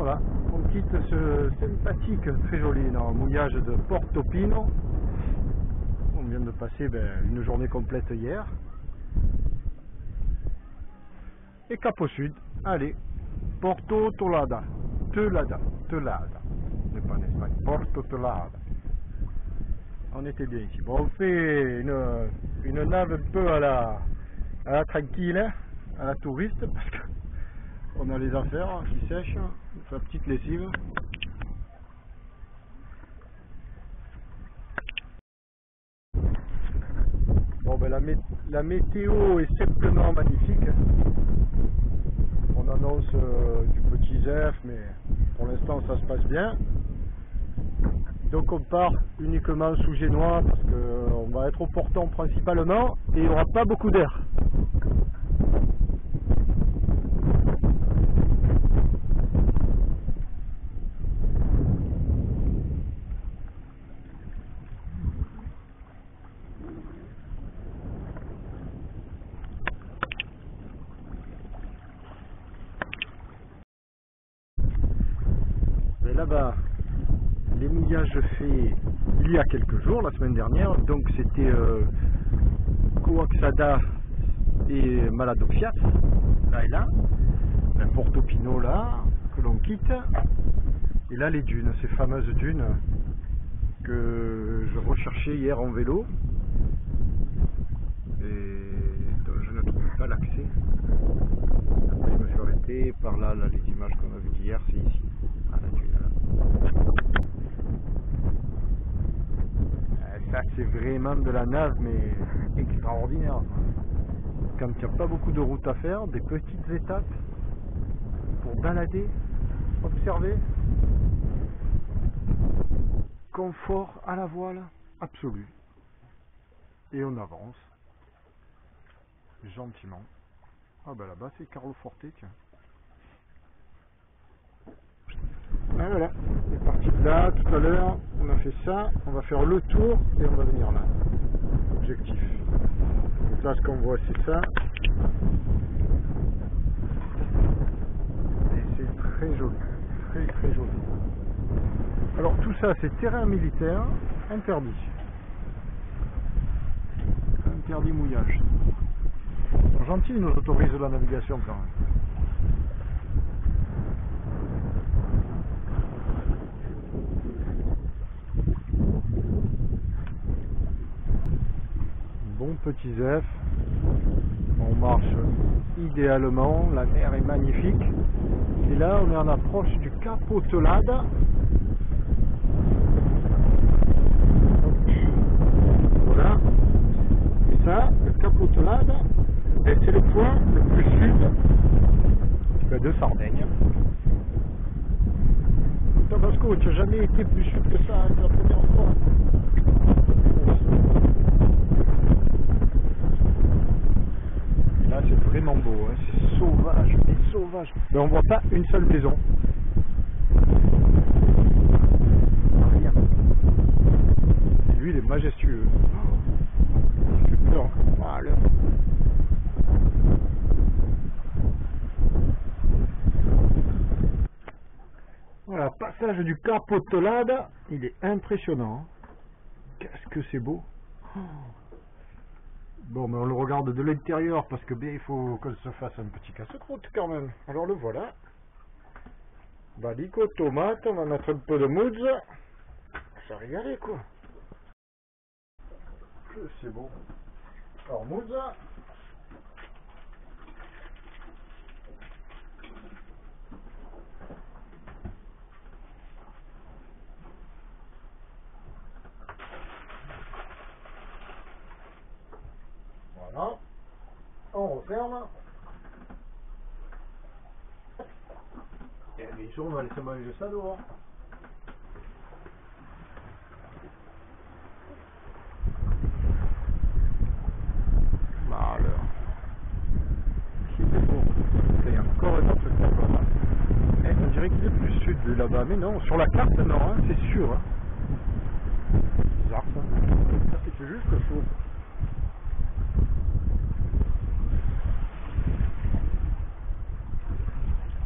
Voilà, on quitte ce sympathique, très joli mouillage de Portofino. On vient de passer une journée complète hier. Et cap au sud, allez, Porto Tolada, Telada, n'est pas en Espagne, Porto Tolada. On était bien ici. Bon, on fait une nave un peu à la tranquille, hein, à la touriste, parce qu'on a les affaires qui sèchent, on fait la petite lessive. Bon, la météo est simplement magnifique. On annonce du petit zef, mais pour l'instant ça se passe bien. Donc on part uniquement sous Génois parce qu'on va être au portant principalement et il n'y aura pas beaucoup d'air. Mais là-bas, les mouillages faits il y a quelques jours, la semaine dernière, donc c'était Coaxada et Maladoxias, là et là, Portofino là, que l'on quitte, et là les dunes, ces fameuses dunes que je recherchais hier en vélo, et dont je ne trouvais pas l'accès. Après je me suis arrêté, par là, les images qu'on a vues d'hier, c'est ici, à la dune là. Ça c'est vraiment de la nave mais extraordinaire. Quand il n'y a pas beaucoup de route à faire, des petites étapes pour balader, observer. Confort à la voile absolu. Et on avance gentiment. Ah ben là-bas c'est Carlo Forte, tiens. Ah voilà, on est parti de là tout à l'heure, on a fait ça, on va faire le tour et on va venir là. Objectif. Donc là ce qu'on voit c'est ça. Et c'est très joli, très joli. Alors tout ça c'est terrain militaire interdit. Interdit mouillage. Ils sont gentils, ils nous autorisent la navigation quand même. Bon petit zef, on marche idéalement, la mer est magnifique et là on est en approche du Capo Tolada. Voilà, et ça, le Capo Tolada, c'est le point le plus sud de Sardaigne. Tabasco, tu n'as jamais été plus sud que ça, c'est la première fois. Là c'est vraiment beau, hein. C'est sauvage, mais sauvage. Mais on voit pas une seule maison. Rien. Et lui il est majestueux. J'ai peur. Voilà. Voilà, passage du Capo Tolada, il est impressionnant. Qu'est-ce que c'est beau. Bon, mais on le regarde de l'intérieur parce que bien il faut qu'on se fasse un petit casse-croûte quand même. Alors le voilà. Balico, tomate, on va mettre un peu de mousse. Ça va régaler quoi. C'est beau. Alors mousse. Voilà. On referme. Et bien sûr on va laisser manger ça dehors. Voilà. C'est beau. Il y a encore un autre cap là. On dirait qu'il est plus sud de là-bas, mais non, sur la carte non, hein, c'est sûr. Hein. Bizarre ça. Ça c'est juste que chaud.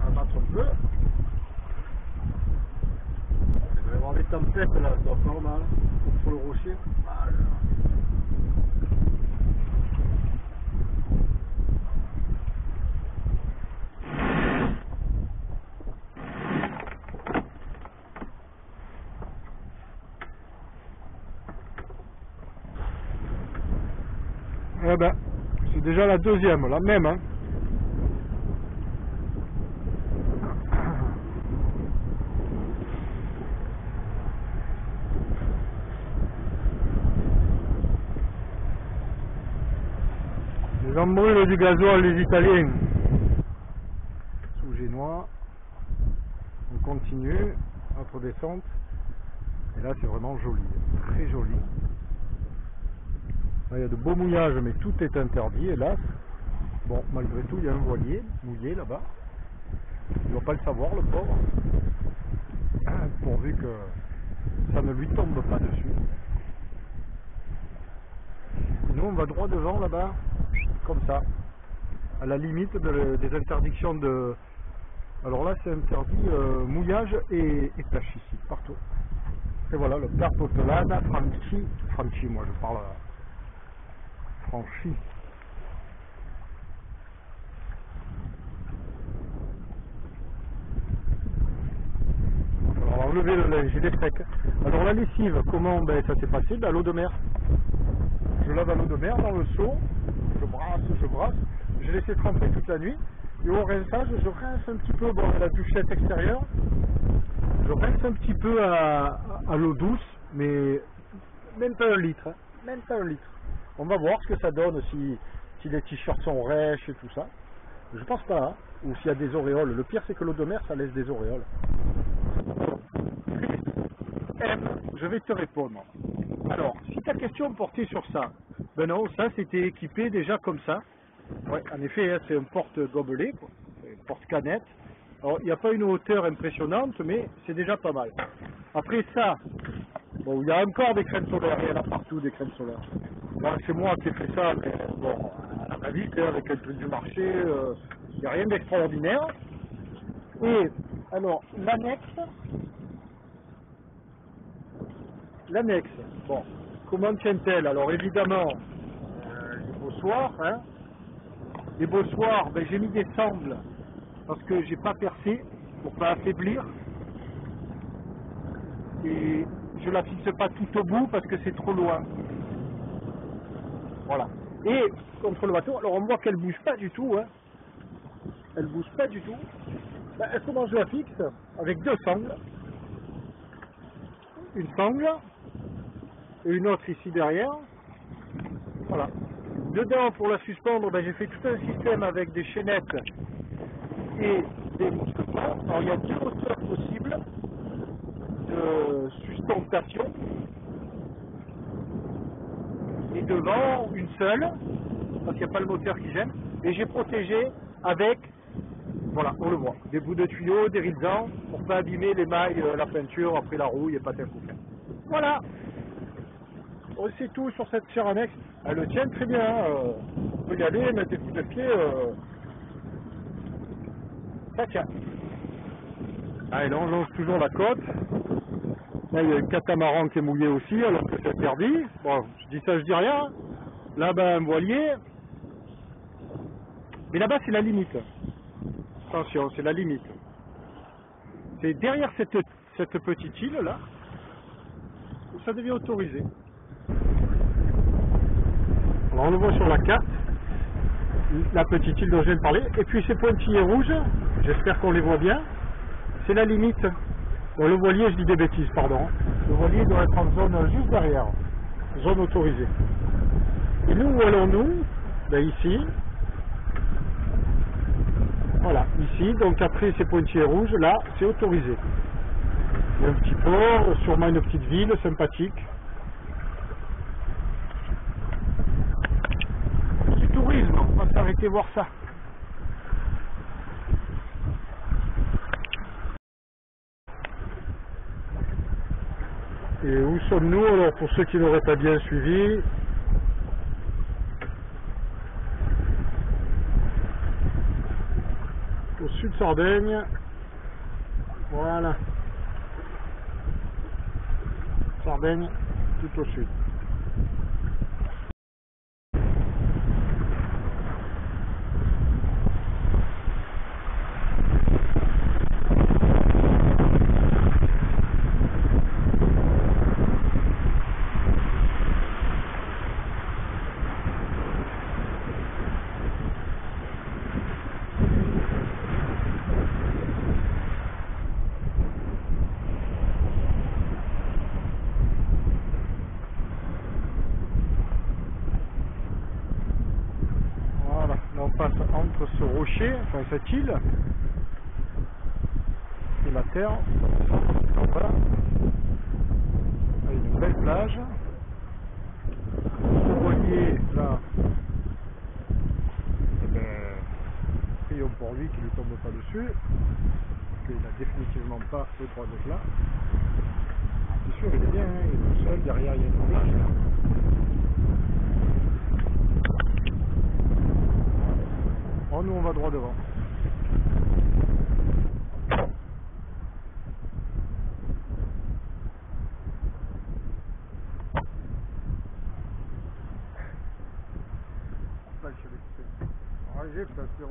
On va battre un peu. Eh ben, c'est déjà la deuxième, la même, hein. Les embrûlent du gasoil, les Italiens. Sous Génois. On continue notre descente. Et là, c'est vraiment joli, très joli. Là, il y a de beaux mouillages, mais tout est interdit, hélas. Bon, malgré tout, il y a un voilier mouillé là-bas. Il ne doit pas le savoir, le pauvre. Pourvu que ça ne lui tombe pas dessus. Et nous, on va droit devant là-bas, comme ça, à la limite des interdictions de... Alors là, c'est interdit mouillage et pêche ici, partout. Et voilà, le Carpo Tolana Franchi, moi je parle franchi. Alors on va enlever le linge, il est sec. Alors la lessive, comment ça s'est passé? À l'eau de mer. Je lave à l'eau de mer dans le seau, je brasse, j'ai laissé tremper toute la nuit. Et au rinçage, je rince un petit peu la douchette extérieure. Je rince un petit peu à l'eau douce, mais même pas un litre, hein, même pas un litre. On va voir ce que ça donne si les t-shirts sont rêches et tout ça. Je pense pas, hein, ou s'il y a des auréoles. Le pire c'est que l'eau de mer ça laisse des auréoles. Je vais te répondre. Alors, si ta question portait sur ça, ben non, ça c'était équipé déjà comme ça. Ouais, en effet, hein, c'est un porte-gobelet, un porte-canette. Alors, il n'y a pas une hauteur impressionnante, mais c'est déjà pas mal. Après ça, bon, il y a encore des crèmes solaires, il y en a partout des crèmes solaires. Là, c'est moi qui ai fait ça, mais bon, à la vite, avec un truc du marché, il n'y a rien d'extraordinaire. Et, alors, l'annexe, bon, comment tient-elle? Alors, évidemment, les bossoirs, hein. Les bossoirs, j'ai mis des sangles parce que j'ai pas percé pour pas affaiblir et je la fixe pas tout au bout parce que c'est trop loin. Voilà. Et contre le bateau, alors on voit qu'elle bouge pas du tout, hein. Elle bouge pas du tout. Comment je la fixe? Avec deux sangles. Une sangle et une autre ici derrière. Voilà. Dedans, pour la suspendre, j'ai fait tout un système avec des chaînettes et des mousquetons. Alors, il y a deux hauteurs possibles de sustentation. Et devant, une seule, parce qu'il n'y a pas le moteur qui gêne. Et j'ai protégé avec, voilà, on le voit, des bouts de tuyaux, des rilsans, pour ne pas abîmer les mailles, la peinture, après la rouille et pas tel coup. Voilà. C'est tout sur cette chère annexe. Elle le tient très bien. On peut y aller, mettre des coups de pied. Ça tient. Allez, là on longe toujours la côte. Là il y a un catamaran qui est mouillé aussi, alors que c'est interdit. Bon, je dis ça, je dis rien. Là-bas un voilier. Mais là-bas c'est la limite. Attention, c'est la limite. C'est derrière cette petite île là où ça devient autorisé. Alors on le voit sur la carte, la petite île dont je viens de parler, et puis ces pointillés rouges, j'espère qu'on les voit bien, c'est la limite. Bon, le voilier, je dis des bêtises, pardon. Le voilier doit être en zone juste derrière, zone autorisée. Et nous, où allons-nous? Ici. Voilà, ici, donc après ces pointillés rouges, là, c'est autorisé. Il y a un petit port, sûrement une petite ville sympathique. Tourisme, on va s'arrêter voir ça. Et où sommes-nous? Alors pour ceux qui n'auraient pas bien suivi, au sud de Sardaigne, voilà, Sardaigne tout au sud. marché, enfin cette île, et la terre, voilà, avec une belle plage, pour relier là, et ben, prions pour lui qu'il ne tombe pas dessus, parce qu'il n'a définitivement pas le droit d'être là. C'est sûr, il est bien, hein, il est tout seul, derrière il y a une plage. Oh, nous on va droit devant. Là, je vais laisser. Ranger, attention.